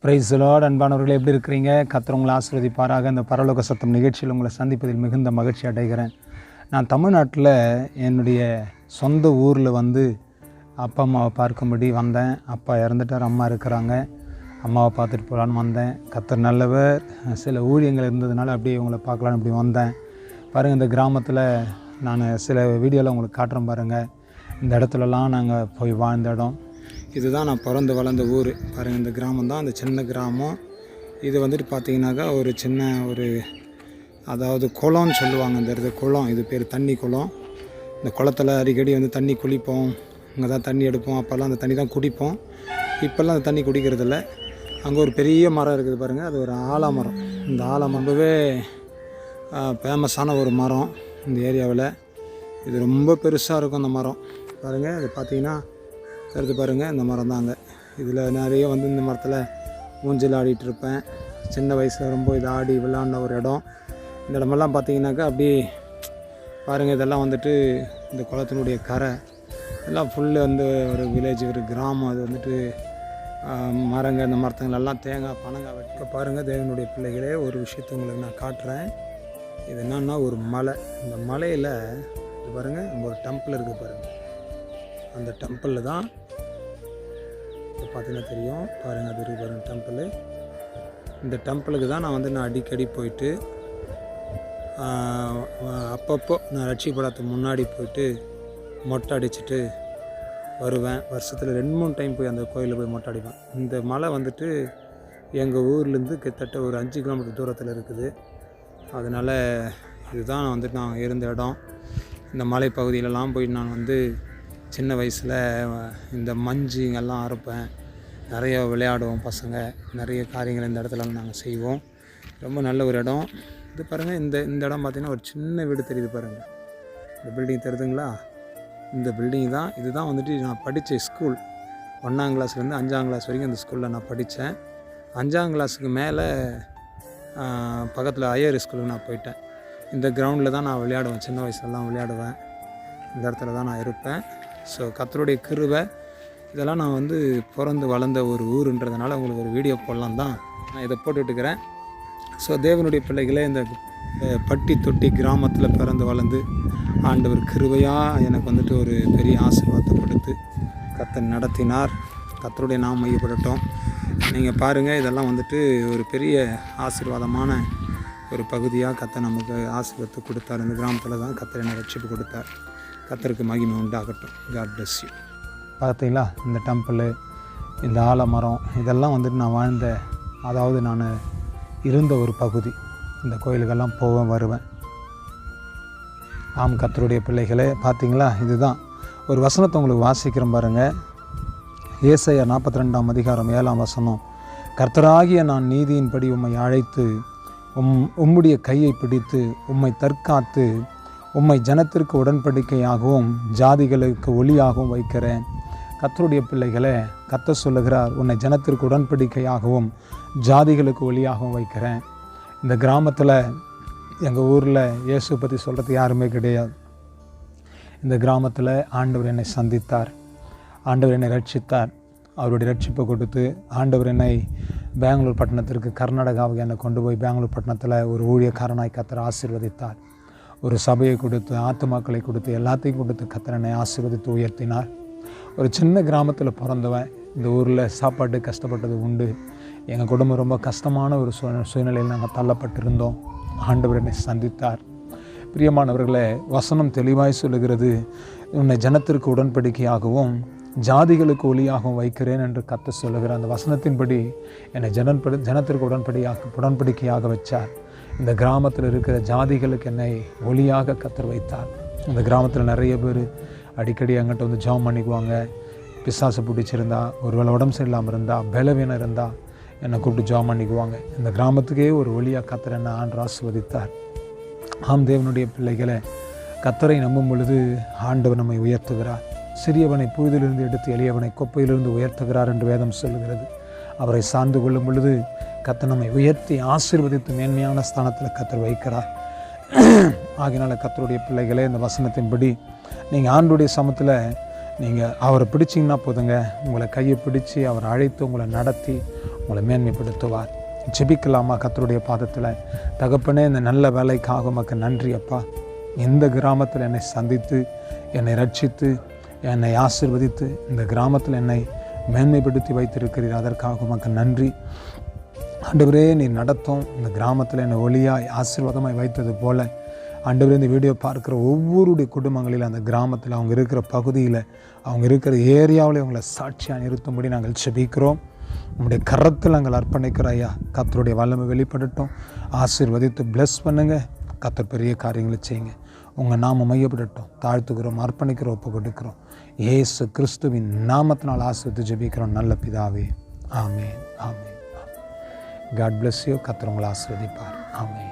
Praise the Lord. அன்பானவர்களே, எப்படி இருக்கிறீங்க? கர்த்தர் உங்களை ஆசீர்வதிப்பாராக. இந்த பரலோக சத்தம் நிகழ்ச்சியில் உங்களை சந்திப்பதில் மிகுந்த மகிழ்ச்சி அடைகிறேன். நான் தமிழ்நாட்டில் என்னுடைய சொந்த ஊரில் அப்பா அம்மாவை பார்க்கும்படி வந்தேன். அப்பா இறந்துட்டார், அம்மா இருக்கிறாங்க. அம்மாவை பார்த்துட்டு போகலான்னு வந்தேன். கர்த்தர் நல்லவர். சில ஊழியங்கள் இருந்ததுனால அப்படியே உங்களை பார்க்கலான்னு அப்படி வந்தேன். பாருங்கள், இந்த கிராமத்தில் நான் சில வீடியோவில் உங்களுக்கு காட்டுறேன் பாருங்கள். இந்த இடத்துலலாம் நாங்கள் போய் வாழ்ந்த இடம். இதுதான் நான் பிறந்து வளர்ந்த ஊர். பாருங்கள், இந்த கிராமம் தான், அந்த சின்ன கிராமம். இது பார்த்தீங்கன்னாக்கா ஒரு சின்ன அதாவது குளம்னு சொல்லுவாங்க. இந்த இடத்துல குளம், இது பேர் தண்ணி குளம். இந்த குளத்தில் அடிக்கடி தண்ணி குளிப்போம். அங்கே தான் தண்ணி எடுப்போம். அப்போல்லாம் அந்த தண்ணி தான் குடிப்போம். இப்போல்லாம் அந்த தண்ணி குடிக்கிறதில்ல. அங்கே ஒரு பெரிய மரம் இருக்குது பாருங்கள், அது ஒரு ஆலமரம். இந்த ஆலமரம் ரொம்பவே ஃபேமஸான ஒரு மரம் இந்த ஏரியாவில். இது ரொம்ப பெருசாக இருக்கும் அந்த மரம். பாருங்கள், அது பார்த்தீங்கன்னா கருத்து பாருங்கள், இந்த மரம் தாங்க. இதில் நிறைய இந்த மரத்தில் ஊஞ்சல் ஆடிட்டுருப்பேன். சின்ன வயசில் ரொம்ப இது ஆடி விளாண்ட ஒரு இடம். இந்த இடமெல்லாம் பார்த்தீங்கன்னாக்கா அப்படி பாருங்கள், இதெல்லாம் இந்த குளத்தினுடைய கரை எல்லாம் ஃபுல்லு ஒரு வில்லேஜ், ஒரு கிராமம். அது மரங்கள், இந்த மரத்துங்களெல்லாம் தேங்காய் பனங்காய் வெட்டி. இப்போ பாருங்கள், தேவனுடைய பிள்ளைகளே, ஒரு விஷயத்தை உங்களுக்கு நான் காட்டுறேன். இது என்னன்னா ஒரு மலை. இந்த மலையில் இது பாருங்கள், அங்கே ஒரு டெம்பிள் இருக்குது பாருங்கள். அந்த டெம்பிளில் தான் இப்போ பார்த்தீங்கன்னா தெரியும் பாருங்கள், அது இருக்குது பாருங்கள் டெம்பிள். இந்த டெம்பிளுக்கு தான் நான் அடிக்கடி போயிட்டு அப்பப்போ நான் ரட்சிக்கப்படத்துக்கு முன்னாடி போயிட்டு மொட்டை அடிச்சுட்டு வருவேன். வருஷத்தில் 2-3 டைம் போய் அந்த கோயிலில் போய் மொட்டை அடிப்பேன். இந்த மலை எங்கள் ஊர்லேருந்து கிட்டத்தட்ட ஒரு 5 கிலோமீட்டர் தூரத்தில் இருக்குது. அதனால் இதுதான் நான் இருந்த இடம். இந்த மலை பகுதியிலலாம் போய் நான் சின்ன வயசில் இந்த மஞ்சுங்கெல்லாம் அறுப்பேன். நிறைய விளையாடுவோம் பசங்க. நிறைய காரியங்கள் இந்த இடத்துல நாங்கள் செய்வோம். ரொம்ப நல்ல ஒரு இடம். இது பாருங்கள், இந்த இடம் பார்த்திங்கன்னா ஒரு சின்ன வீடு தெரியுது பாருங்கள். இந்த பில்டிங் தெரியுதுங்களா? இந்த பில்டிங் தான். இதுதான் நான் படித்த ஸ்கூல். 1ஆம் கிளாஸ்லேருந்து 5ஆம் கிளாஸ் வரைக்கும் இந்த ஸ்கூலில் நான் படித்தேன். 5ஆம் கிளாஸுக்கு மேலே பக்கத்தில் ஹையர் ஸ்கூலுக்கு நான் போயிட்டேன். இந்த கிரவுண்டில் தான் நான் விளையாடுவேன். சின்ன வயசுலலாம் விளையாடுவேன். இந்த இடத்துல தான் நான் இருப்பேன். ஸோ கர்த்தருடைய கிருபை இதெல்லாம் நான் பிறந்து வளர்ந்த ஒரு ஊருன்றதுனால உங்களுக்கு ஒரு வீடியோ போடலாம் தான் நான் இதை போட்டுட்டுருக்கிறேன். ஸோ தேவனுடைய பிள்ளைகளே, இந்த பட்டி தொட்டி கிராமத்தில் பிறந்து வளர்ந்து ஆண்டவர் கிருபையாக எனக்கு ஒரு பெரிய ஆசீர்வாதத்தை கொடுத்து கர்த்தர் நடத்தினார். கர்த்தருடைய நாம் மையப்படட்டும். நீங்கள் பாருங்கள், இதெல்லாம் ஒரு பெரிய ஆசீர்வாதமான ஒரு பகுதியாக கர்த்தர் நமக்கு ஆசீர்வாதத்தை கொடுத்தார். இந்த கிராமத்தில் தான் கர்த்தர் என்னை ரட்சிப்பு கொடுத்தார். கர்த்தருக்கு மகிமை உண்டாகட்டும். God bless you. பார்த்தீங்களா, இந்த டெம்பிள், இந்த ஆலமரம், இதெல்லாம் நான் வாழ்ந்த, அதாவது நான் இருந்த ஒரு பகுதி. இந்த கோயிலுக்கெல்லாம் போவேன், வருவேன். ஆம், கர்த்தருடைய பிள்ளைகளே, பார்த்தீங்களா, இதுதான் ஒரு வசனத்தை உங்களுக்கு வாசிக்கிறேன் பாருங்கள். ஏசாயா 42ஆம் அதிகாரம் 7ஆம் வசனம். கர்த்தராகிய நான் நீதியின்படி உம்மை அழைத்து உம்முடைய கையை பிடித்து உம்மை தற்காத்து உம்மை ஜனத்திற்கு உடன்படிக்கையாகவும் ஜாதிகளுக்கு ஒளியாகவும் வைக்கிறேன். கர்த்தருடைய பிள்ளைகளே, கர்த்தர் சொல்லுகிறார், உன்னை ஜனத்திற்கு உடன்படிக்கையாகவும் ஜாதிகளுக்கு ஒளியாகவும் வைக்கிறேன். இந்த கிராமத்தில், எங்கள் ஊரில் இயேசு பற்றி சொல்கிறது யாருமே கிடையாது. இந்த கிராமத்தில் ஆண்டவர் என்னை சந்தித்தார். ஆண்டவர் என்னை ரட்சித்தார். அவருடைய ரட்சிப்பை கொடுத்து ஆண்டவர் என்னை பெங்களூர் பட்டணத்திற்கு, கர்நாடகாவுக்கு என்னை கொண்டு போய் பெங்களூர் பட்டணத்தில் ஒரு ஊழியக்காரனாய் கர்த்தர் ஆசீர்வதித்தார். ஒரு சபையை கொடுத்து, ஆத்துமாக்களை கொடுத்து, எல்லாத்தையும் கொடுத்து கர்த்தர் என்னை ஆசீர்வதித்து உயர்த்தினார். ஒரு சின்ன கிராமத்தில் பிறந்தவன். இந்த ஊரில் சாப்பாட்டு கஷ்டப்பட்டது உண்டு. எங்கள் குடும்பம் ரொம்ப கஷ்டமான ஒரு சூழ்நிலையில் நாங்கள் தள்ளப்பட்டிருந்தோம். ஆண்டவர் என்னை சந்தித்தார். பிரியமானவர்களே, வசனம் தெளிவாய் சொல்லுகிறது, உன்னை ஜனத்திற்கு உடன்படிக்கையாகவும் ஜாதிகளுக்கு ஒளியாகவும் வைக்கிறேன் என்று கர்த்தர் சொல்லுகிறார். அந்த வசனத்தின்படி என்னை ஜனத்திற்கு உடன்படிக்கையாக வச்சார். இந்த கிராமத்தில் இருக்கிற ஜாதிகளுக்கு என்னை ஒளியாக கர்த்தர் வைத்தார். இந்த கிராமத்தில் நிறைய பேர் அடிக்கடி என்கிட்ட ஜெபம் பண்ணிக்குவாங்க. பிசாசு பிடிச்சிருந்தா, ஒருவேளை உடம்பு சரியில்லாமல் இருந்தால், பலவீனம் இருந்தால் என்னை கூப்பிட்டு ஜெபம் பண்ணிக்குவாங்க. இந்த கிராமத்துக்கே ஒரு ஒளியாக கர்த்தர் என்னை ஆண்டு ஆசீர்வதித்தார். ஆம், தேவனுடைய பிள்ளைகளை, கர்த்தரை நம்பும் பொழுது ஆண்டவர் நம்மை உயர்த்துகிறார். சிறியவனை புழுதிலிருந்து எடுத்து எளியவனை கொப்பையிலிருந்து உயர்த்துகிறார் என்று வேதம் சொல்லுகிறது. அவரை சார்ந்து கொள்ளும் பொழுது கர்த்தர் நம்மை உயர்த்தி ஆசீர்வதித்து மேன்மையான ஸ்தானத்தில் கர்த்தர் வைக்கிறார். ஆகினால கர்த்தருடைய பிள்ளைகளே, இந்த வசனத்தின்படி நீங்கள் ஆண்டவருடைய சமத்தில் நீங்கள் அவரை பிடிச்சிங்கன்னா போதுங்க. உங்களை கையை பிடிச்சி அவர் அழைத்து உங்களை நடத்தி உங்களை மேன்மைப்படுத்துவார். ஜெபிக்கலாமா கர்த்தருடைய பாதத்தில்? தகப்பனே, இந்த நல்ல வேலைக்காக உமக்கு நன்றி அப்பா. இந்த கிராமத்தில் என்னை சந்தித்து, என்னை ரட்சித்து, என்னை ஆசீர்வதித்து, இந்த கிராமத்தில் என்னை மேன்மைப்படுத்தி வைத்திருக்கிறீர். அதற்காக உமக்கு நன்றி ஆண்டவரே. நீர் நடத்தும் இந்த கிராமத்தில் என்னை ஒளியாய் ஆசீர்வாதமாய் வைத்தது போல ஆண்டவரே, இந்த வீடியோ பார்க்குற ஒவ்வொருடைய குடும்பங்களில், அந்த கிராமத்தில், அவங்க இருக்கிற பகுதியில், அவங்க இருக்கிற ஏரியாவில் அவங்களை சாட்சியாக நிறுத்தும்படி நாங்கள் ஜெபிக்கிறோம். உங்களுடைய கரத்தில் நாங்கள் அர்ப்பணிக்கிறோம் ஐயா. கர்த்தருடைய வல்லமை வெளிப்படட்டும். ஆசீர்வதித்து பிளஸ் பண்ணுங்கள். கர்த்தர் பெரிய காரியங்களை செய்யுங்க. உங்கள் நாமம் மையப்படட்டும். தாழ்த்துக்கிறோம், அர்ப்பணிக்கிறோம், ஒப்பு கொடுக்கிறோம். இயேசு கிறிஸ்துவின் நாமத்தினால் ஆசீர்வதித்து ஜெபிக்கிறோம் நல்ல பிதாவே. Amen, amen. God bless you. கர்த்தர் உங்களை ஆசீர்வதிப்பார். ஆமென்.